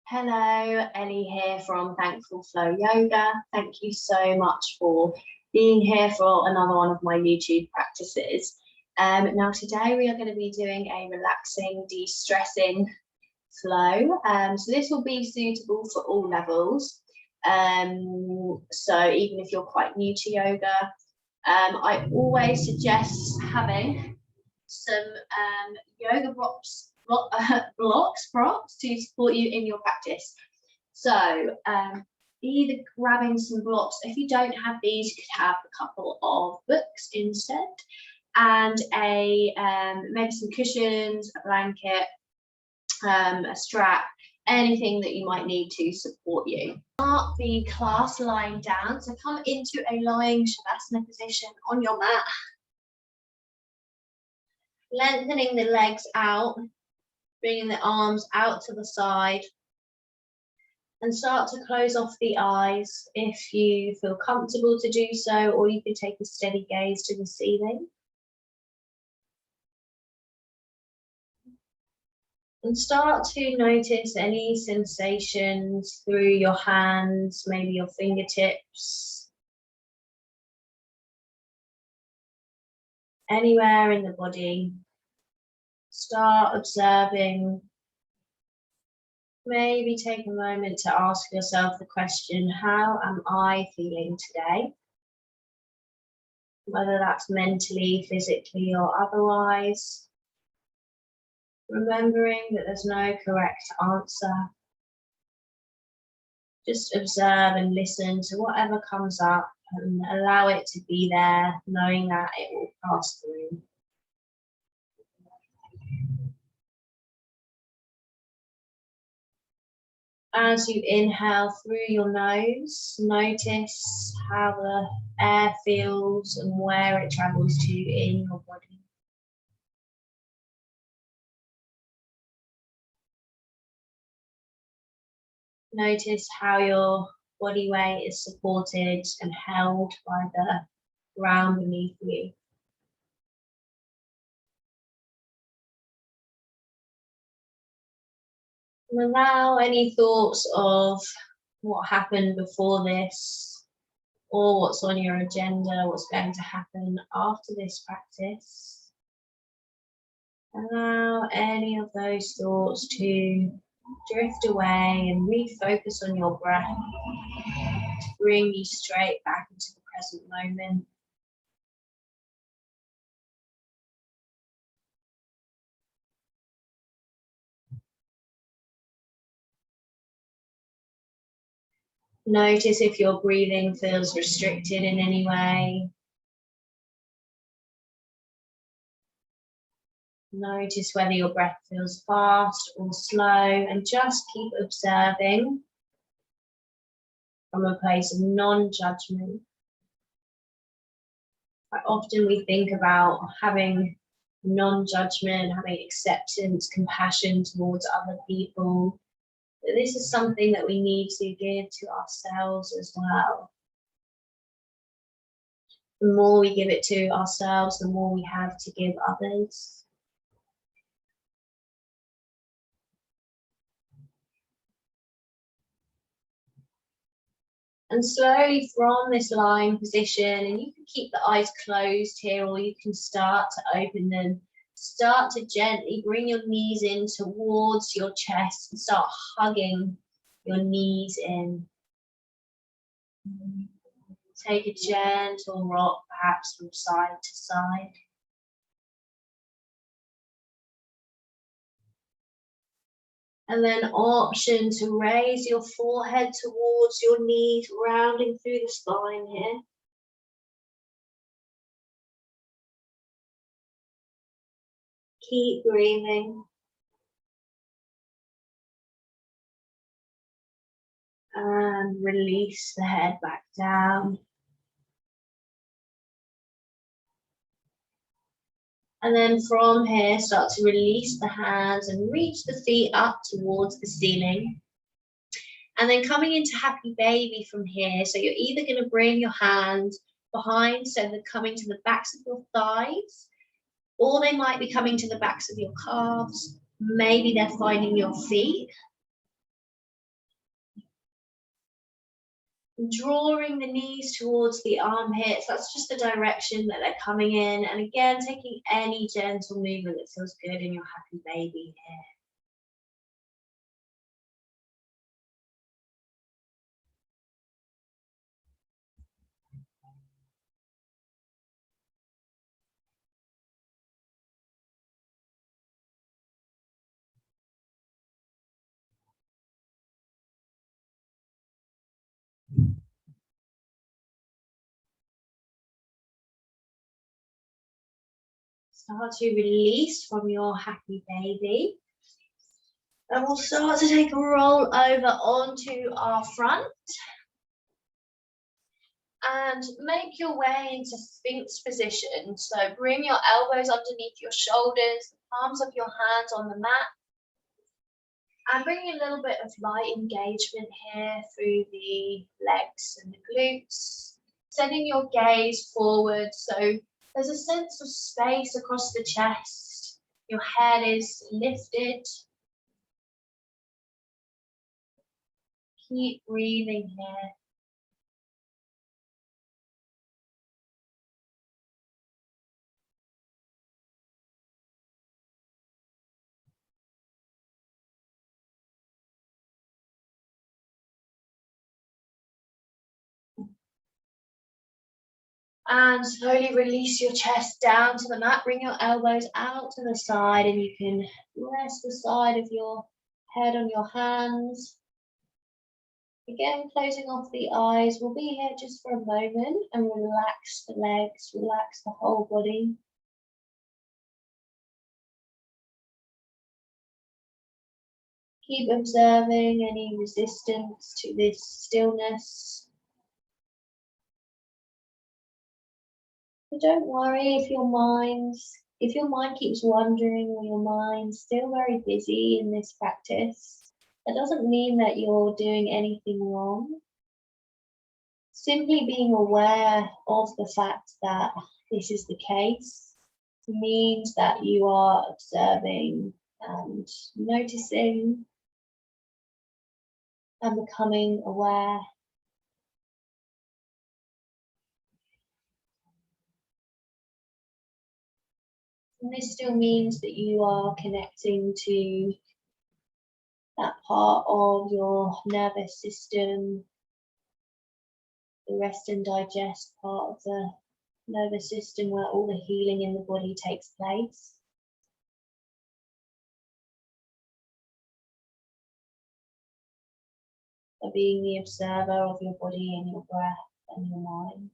Hello, Elly here from Thankful Flow Yoga. Thank you so much for being here for another one of my YouTube practices. Now today we are going to be doing a relaxing, de-stressing flow. So this will be suitable for all levels. So even if you're quite new to yoga, I always suggest having some yoga props to support you in your practice. So either grabbing some blocks, if you don't have these, you could have a couple of books instead, and maybe some cushions, a blanket, a strap, anything that you might need to support you. Start the class lying down, so come into a lying Shavasana position on your mat, lengthening the legs out, bringing the arms out to the side, and start to close off the eyes if you feel comfortable to do so, or you can take a steady gaze to the ceiling. And start to notice any sensations through your hands, maybe your fingertips, anywhere in the body. Start observing. Maybe take a moment to ask yourself the question, how am I feeling today? Whether that's mentally, physically, or otherwise. Remembering that there's no correct answer. Just observe and listen to whatever comes up and allow it to be there, knowing that it will pass through. As you inhale through your nose, notice how the air feels and where it travels to in your body. Notice how your body weight is supported and held by the ground beneath you. And allow any thoughts of what happened before this, or what's on your agenda, what's going to happen after this practice. Allow any of those thoughts to drift away and refocus on your breath to bring you straight back into the present moment. Notice if your breathing feels restricted in any way. Notice whether your breath feels fast or slow, and just keep observing from a place of non-judgment. Quite often we think about having non-judgment, having acceptance, compassion towards other people. But this is something that we need to give to ourselves as well. The more we give it to ourselves, the more we have to give others. And slowly from this lying position, and you can keep the eyes closed here, or you can start to open them. Start to gently bring your knees in towards your chest and start hugging your knees in. Take a gentle rock, perhaps from side to side. And then option to raise your forehead towards your knees, rounding through the spine here. Keep breathing. And release the head back down. And then from here, start to release the hands and reach the feet up towards the ceiling. And then coming into happy baby from here. So you're either going to bring your hands behind, so they're coming to the backs of your thighs, or they might be coming to the backs of your calves. Maybe they're finding your feet. Drawing the knees towards the armpits, that's just the direction that they're coming in. And again, taking any gentle movement that feels good in your happy baby here. Start to release from your happy baby. And we'll start to take a roll over onto our front. And make your way into Sphinx position. So bring your elbows underneath your shoulders, the palms of your hands on the mat. And bring a little bit of light engagement here through the legs and the glutes. Sending your gaze forward. So there's a sense of space across the chest. Your head is lifted. Keep breathing here. And slowly release your chest down to the mat. Bring your elbows out to the side and you can rest the side of your head on your hands. Again, closing off the eyes. We'll be here just for a moment and relax the legs, relax the whole body. Keep observing any resistance to this stillness. But don't worry if your mind keeps wandering or your mind's still very busy in this practice. That doesn't mean that you're doing anything wrong. Simply being aware of the fact that this is the case means that you are observing and noticing and becoming aware. And this still means that you are connecting to that part of your nervous system, the rest and digest part of the nervous system where all the healing in the body takes place. So being the observer of your body and your breath and your mind.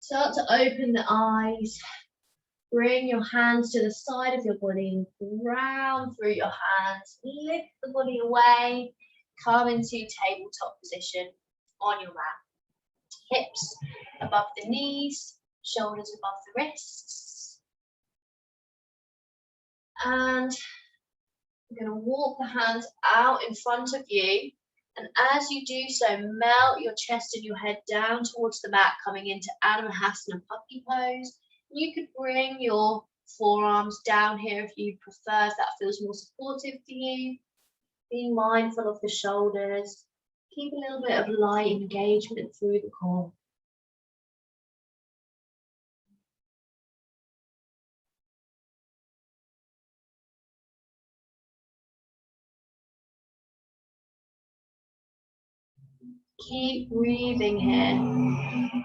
Start to open the eyes. Bring your hands to the side of your body and ground through your hands. Lift the body away. Come into tabletop position on your mat. Hips above the knees, shoulders above the wrists. And you're going to walk the hands out in front of you. And as you do so, melt your chest and your head down towards the mat, coming into Anamahasana Puppy pose. You could bring your forearms down here if you prefer, if that feels more supportive for you. Being mindful of the shoulders. Keep a little bit of light engagement through the core. Keep breathing here.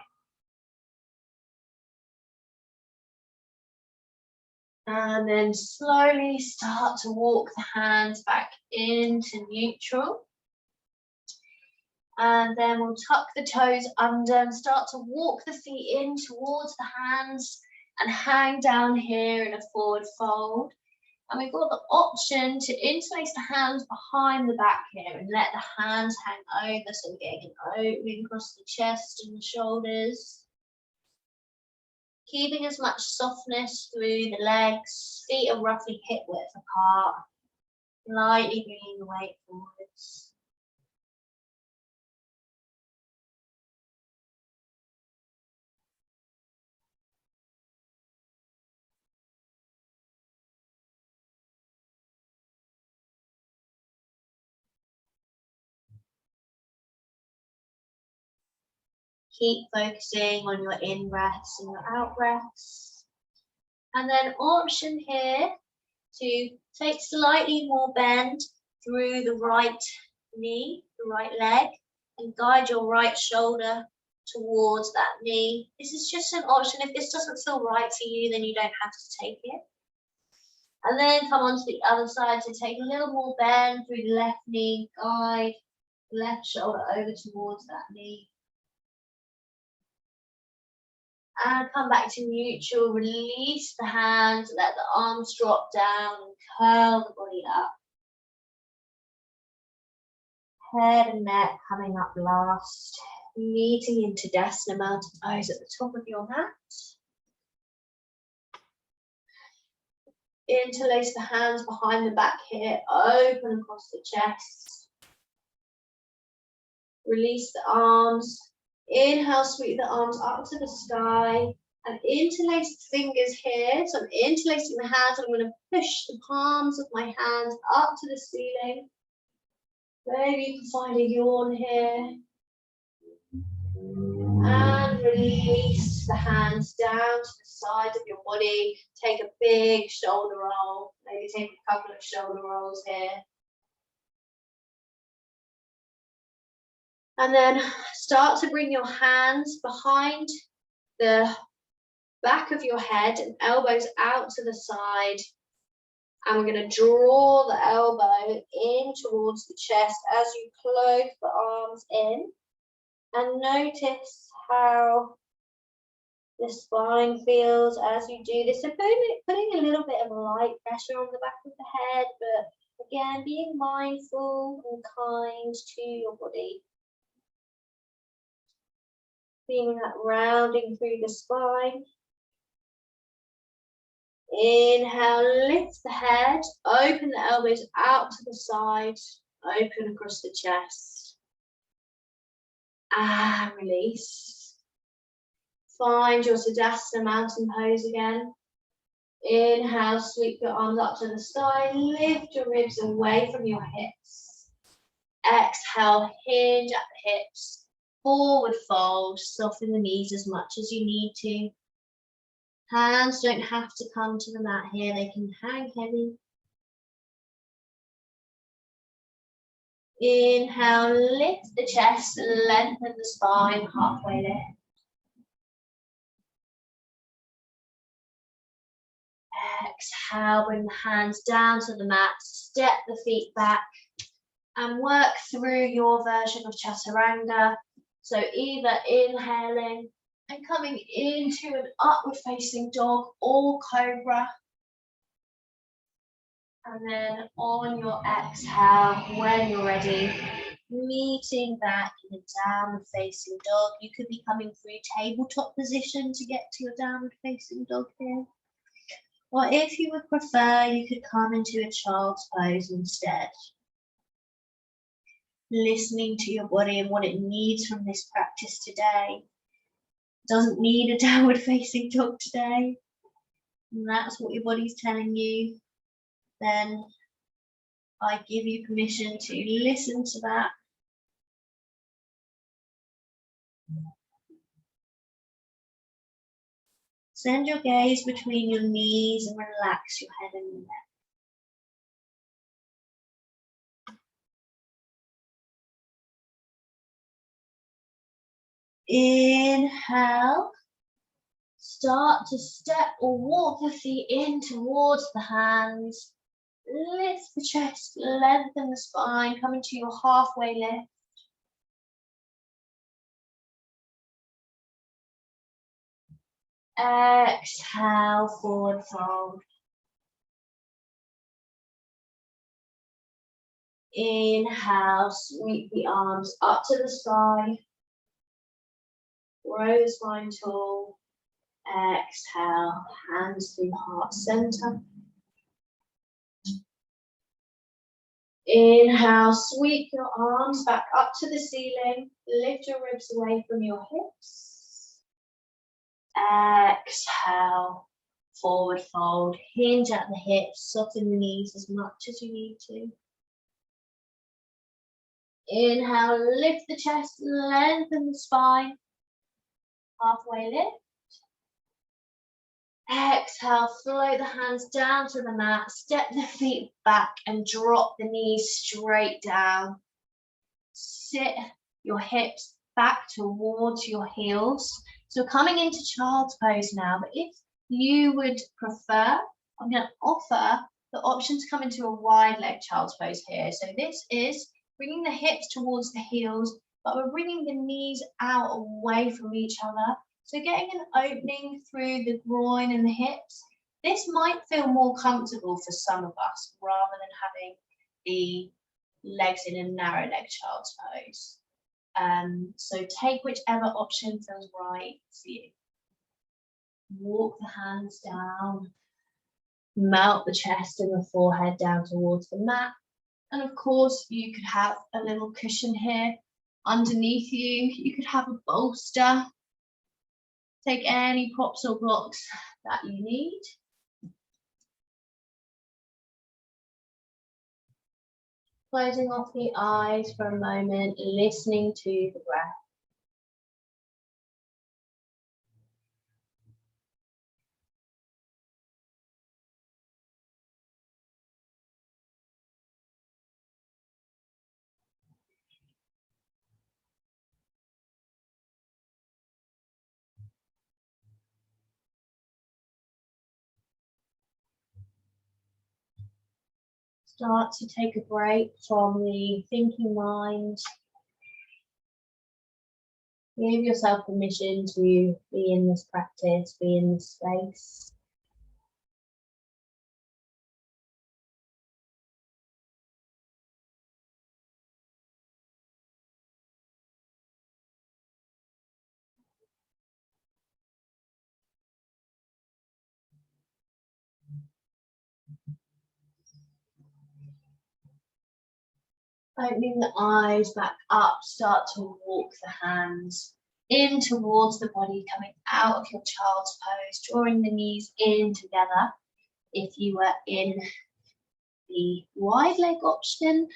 And then slowly start to walk the hands back into neutral. And then we'll tuck the toes under and start to walk the feet in towards the hands and hang down here in a forward fold. And we've got the option to interlace the hands behind the back here and let the hands hang over, so we're getting an opening across the chest and the shoulders. Keeping as much softness through the legs, feet are roughly hip width apart, lightly bringing the weight forwards. Keep focusing on your in breaths and your out breaths. And then option here to take slightly more bend through the right knee, the right leg, and guide your right shoulder towards that knee. This is just an option. If this doesn't feel right for you, then you don't have to take it. And then come onto the other side to take a little more bend through the left knee, guide the left shoulder over towards that knee. And come back to neutral, release the hands, let the arms drop down and curl the body up. Head and neck coming up last, meeting into Tadasana mountain pose at the top of your mat. Interlace the hands behind the back here, open across the chest. Release the arms. Inhale, sweep the arms up to the sky and interlace the fingers here. So I'm interlacing the hands. I'm going to push the palms of my hands up to the ceiling. Maybe you can find a yawn here. And release the hands down to the sides of your body. Take a big shoulder roll. Maybe take a couple of shoulder rolls here. And then start to bring your hands behind the back of your head and elbows out to the side. And we're going to draw the elbow in towards the chest as you close the arms in. And notice how the spine feels as you do this. So putting a little bit of light pressure on the back of the head, but again, being mindful and kind to your body. Feeling that rounding through the spine. Inhale, lift the head, open the elbows out to the side, open across the chest. And release. Find your Tadasana mountain pose again. Inhale, sweep your arms up to the sky, lift your ribs away from your hips. Exhale, hinge at the hips. Forward fold, soften the knees as much as you need to. Hands don't have to come to the mat here, they can hang heavy. Inhale, lift the chest, lengthen the spine, halfway lift. Exhale, bring the hands down to the mat, step the feet back, and work through your version of Chaturanga. So either inhaling and coming into an upward facing dog or cobra. And then on your exhale, when you're ready, meeting back in a downward facing dog. You could be coming through tabletop position to get to your downward facing dog here. Or if you would prefer, you could come into a child's pose instead. Listening to your body and what it needs from this practice today. It doesn't need a downward facing dog today. And that's what your body's telling you. Then I give you permission to listen to that. Send your gaze between your knees and relax your head and your neck. Inhale, start to step or walk the feet in towards the hands. Lift the chest, lengthen the spine, come into your halfway lift. Exhale, forward fold. Inhale, sweep the arms up to the sky. Grow the spine tall. Exhale, hands through heart center. Inhale, sweep your arms back up to the ceiling. Lift your ribs away from your hips. Exhale, forward fold. Hinge at the hips, soften the knees as much as you need to. Inhale, lift the chest, lengthen the spine. Halfway lift. Exhale, float the hands down to the mat, step the feet back and drop the knees straight down. Sit your hips back towards your heels. So coming into child's pose now, but if you would prefer, I'm going to offer the option to come into a wide leg child's pose here. So this is bringing the hips towards the heels, but we're bringing the knees out away from each other. So getting an opening through the groin and the hips. This might feel more comfortable for some of us rather than having the legs in a narrow leg child's pose. So take whichever option feels right for you. Walk the hands down. Melt the chest and the forehead down towards the mat. And of course, you could have a little cushion here underneath you. You could have a bolster. Take any props or blocks that you need. Closing off the eyes for a moment, listening to the breath. Start to take a break from the thinking mind. Give yourself permission to be in this practice, be in this space. Opening the eyes back up, start to walk the hands in towards the body, coming out of your child's pose, drawing the knees in together. If you were in the wide leg option.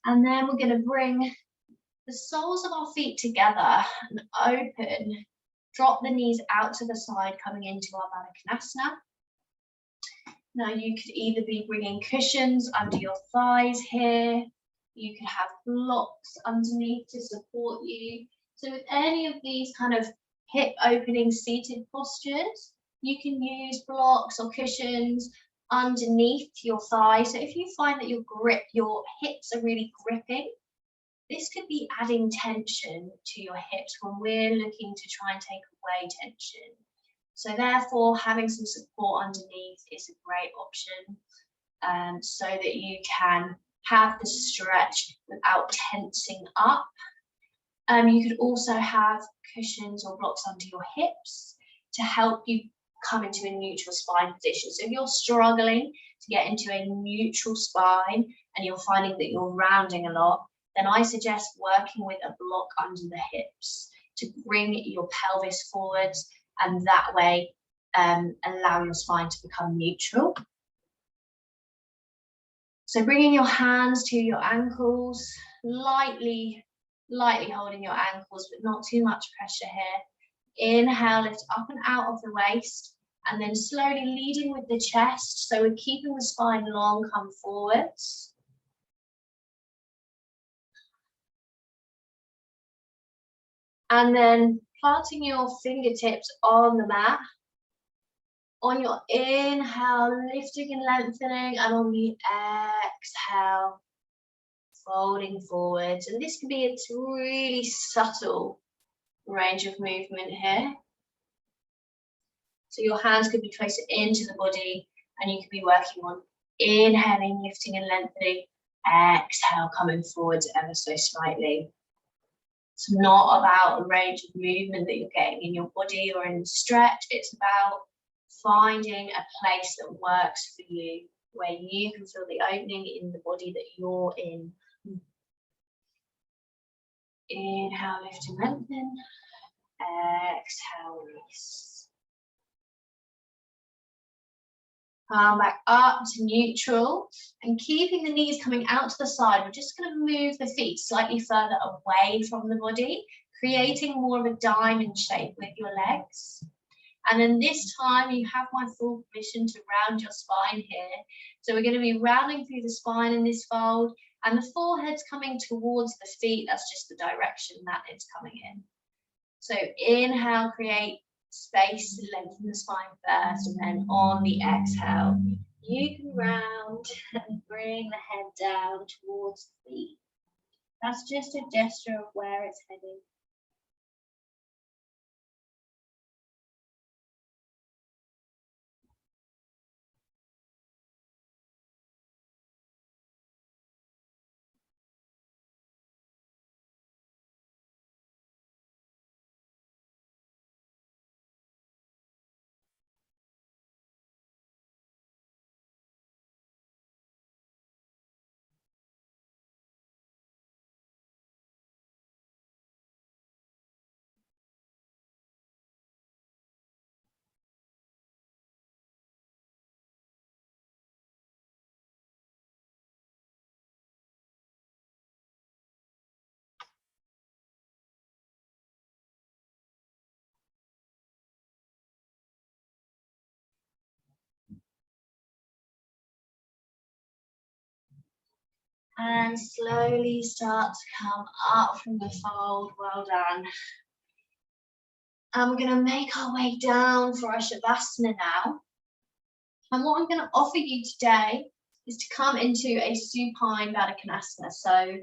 And then we're going to bring the soles of our feet together and open. Drop the knees out to the side, coming into our Baddha konasana. Now you could either be bringing cushions under your thighs here. You could have blocks underneath to support you. So with any of these kind of hip opening seated postures, you can use blocks or cushions underneath your thighs. So if you find that your hips are really gripping, this could be adding tension to your hips when we're looking to try and take away tension. So therefore, having some support underneath is a great option, so that you can have the stretch without tensing up. You could also have cushions or blocks under your hips to help you come into a neutral spine position. So if you're struggling to get into a neutral spine and you're finding that you're rounding a lot, then I suggest working with a block under the hips to bring your pelvis forwards and that way allow your spine to become neutral. So bringing your hands to your ankles, lightly holding your ankles, but not too much pressure here. Inhale, lift up and out of the waist, and then slowly leading with the chest. So we're keeping the spine long, come forwards. And then planting your fingertips on the mat. On your inhale, lifting and lengthening, and on the exhale, folding forwards. And this can be a really subtle range of movement here. So your hands could be closer into the body, and you could be working on inhaling, lifting and lengthening, exhale, coming forwards ever so slightly. It's not about a range of movement that you're getting in your body or in the stretch. It's about finding a place that works for you, where you can feel the opening in the body that you're in. Inhale, lift and lengthen. Exhale, release. Palm back up to neutral, and keeping the knees coming out to the side, we're just going to move the feet slightly further away from the body, creating more of a diamond shape with your legs. And then this time you have my full permission to round your spine here. So we're going to be rounding through the spine in this fold, and the forehead's coming towards the feet. That's just the direction that it's coming in. So inhale, create space, lengthen the spine first, and then on the exhale, you can round and bring the head down towards the feet. That's just a gesture of where it's heading. And slowly start to come up from the fold. Well done. And we're going to make our way down for our Shavasana now. And what I'm going to offer you today is to come into a Supine Baddha konasana. So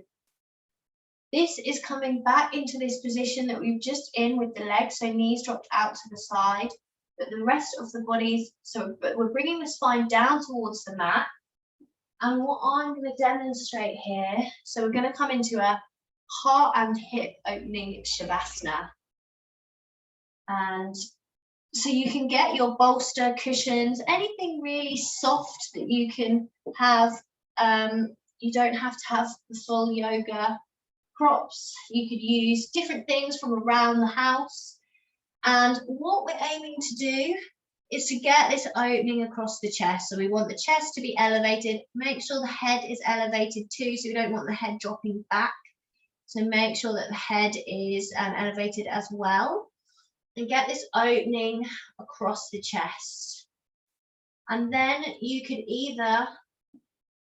this is coming back into this position that we've just in with the legs, so knees dropped out to the side, but the rest of the body's, but we're bringing the spine down towards the mat. And what I'm going to demonstrate here, so we're going to come into a heart and hip opening Shavasana. And so you can get your bolster, cushions, anything really soft that you can have. You don't have to have the full yoga props. You could use different things from around the house. And what we're aiming to do is to get this opening across the chest. So we want the chest to be elevated. Make sure the head is elevated too, so we don't want the head dropping back. So make sure that the head is elevated as well. And get this opening across the chest. And then you could either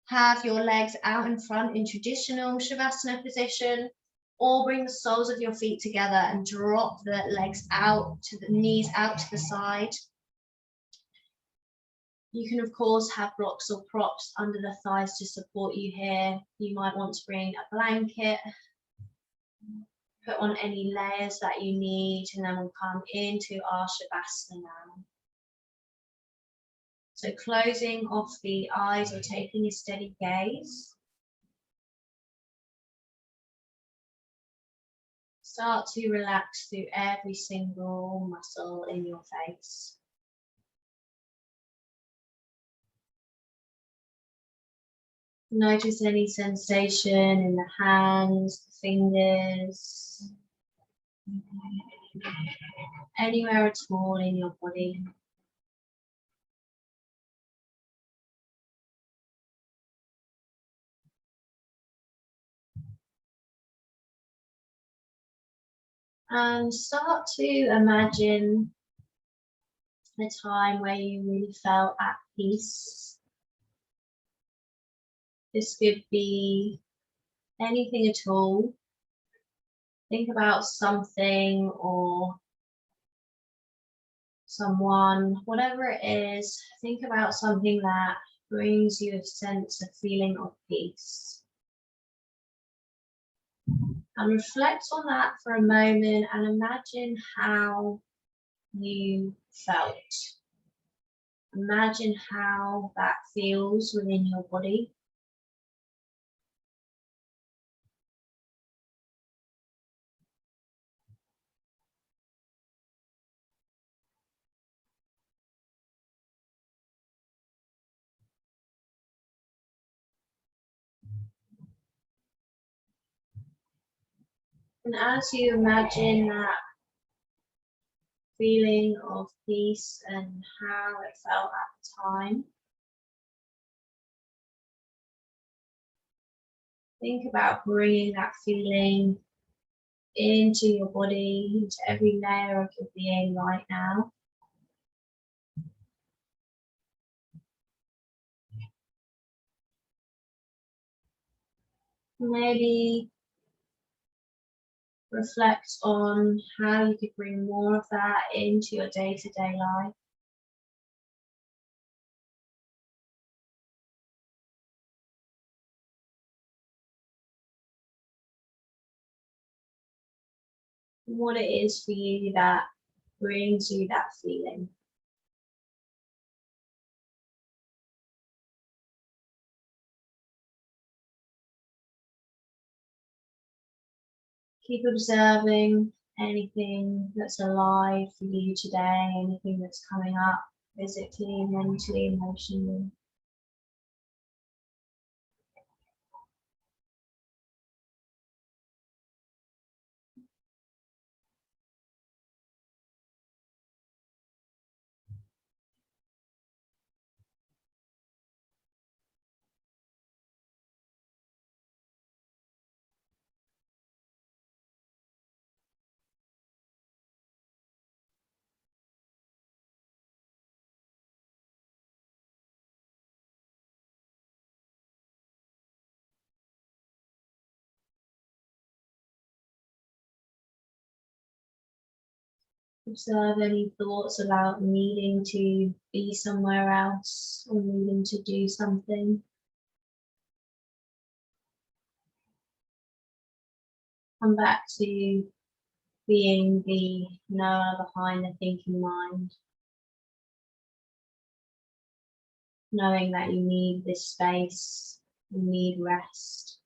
have your legs out in front in traditional Shavasana position, or bring the soles of your feet together and drop the legs out to the knees out to the side. You can, of course, have blocks or props under the thighs to support you here. You might want to bring a blanket, put on any layers that you need, and then we'll come into our Shavasana now. So closing off the eyes or taking a steady gaze. Start to relax through every single muscle in your face. Notice any sensation in the hands, the fingers, anywhere at all in your body. And start to imagine a time where you really felt at peace. This could be anything at all. Think about something or someone, whatever it is, think about something that brings you a sense of feeling of peace. And reflect on that for a moment and imagine how you felt. Imagine how that feels within your body. And as you imagine that feeling of peace and how it felt at the time, think about bringing that feeling into your body, into every layer of your being right now. Maybe reflect on how you could bring more of that into your day-to-day life. What it is for you that brings you that feeling. Keep observing anything that's alive for you today, anything that's coming up physically, mentally, emotionally. Observe any thoughts about needing to be somewhere else or needing to do something. Come back to being the knower behind the thinking mind, knowing that you need this space, you need rest.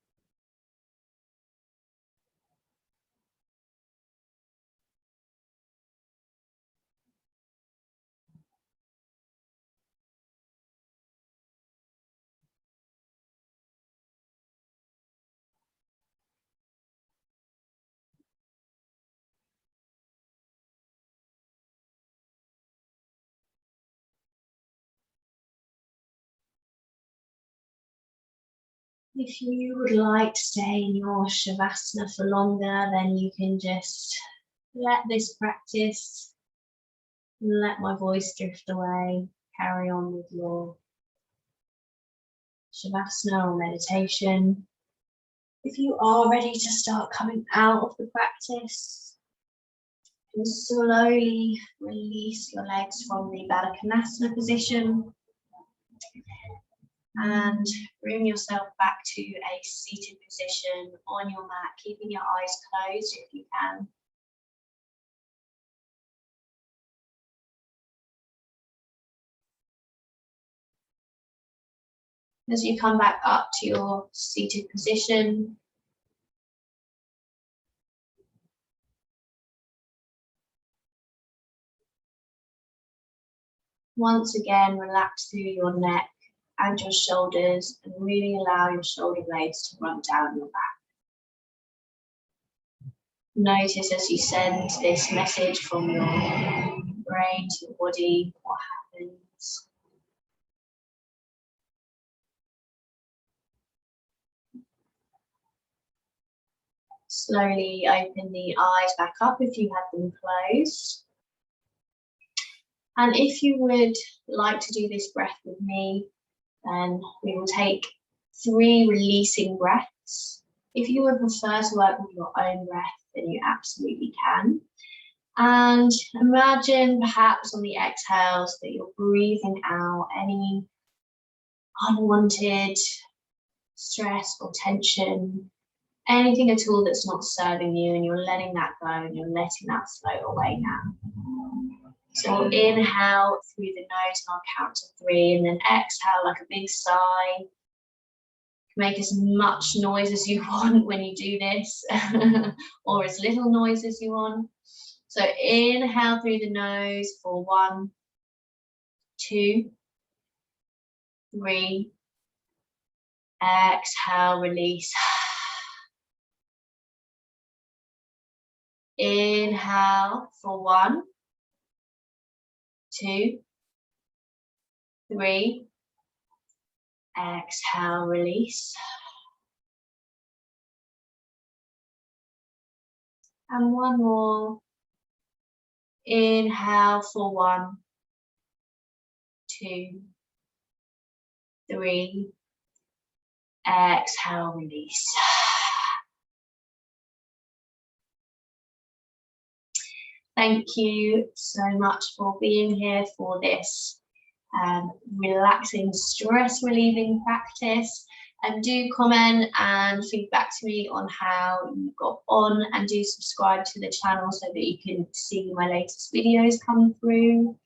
If you would like to stay in your Shavasana for longer, then you can just let this practice, let my voice drift away, carry on with your Shavasana or meditation. If you are ready to start coming out of the practice, you can slowly release your legs from the Baddha konasana position and bring yourself back to a seated position on your mat, keeping your eyes closed if you can. As you come back up to your seated position, once again relax through your neck and your shoulders and really allow your shoulder blades to run down your back. Notice as you send this message from your brain to your body, what happens. Slowly open the eyes back up if you have them closed. And if you would like to do this breath with me, then we will take 3 releasing breaths. If you would prefer to work with your own breath, then you absolutely can. And imagine perhaps on the exhales that you're breathing out any unwanted stress or tension, anything at all that's not serving you, and you're letting that go and you're letting that float away now. So we'll inhale through the nose and I'll count to 3, and then exhale like a big sigh. Make as much noise as you want when you do this, or as little noise as you want. So inhale through the nose for 1, 2, 3. Exhale, release. Inhale for 1, 2, 3. Exhale, release. And one more. Inhale for 1, 2, 3. Exhale, release. Thank you so much for being here for this relaxing, stress relieving practice. And do comment and feedback to me on how you got on, and do subscribe to the channel so that you can see my latest videos come through.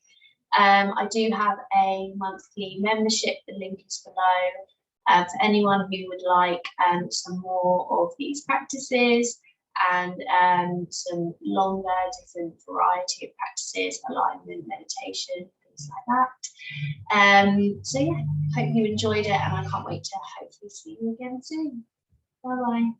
I do have a monthly membership, the link is below, for anyone who would like some more of these practices and some longer, different variety of practices, alignment, meditation, things like that. So yeah, hope you enjoyed it, and I can't wait to hopefully see you again soon. Bye bye.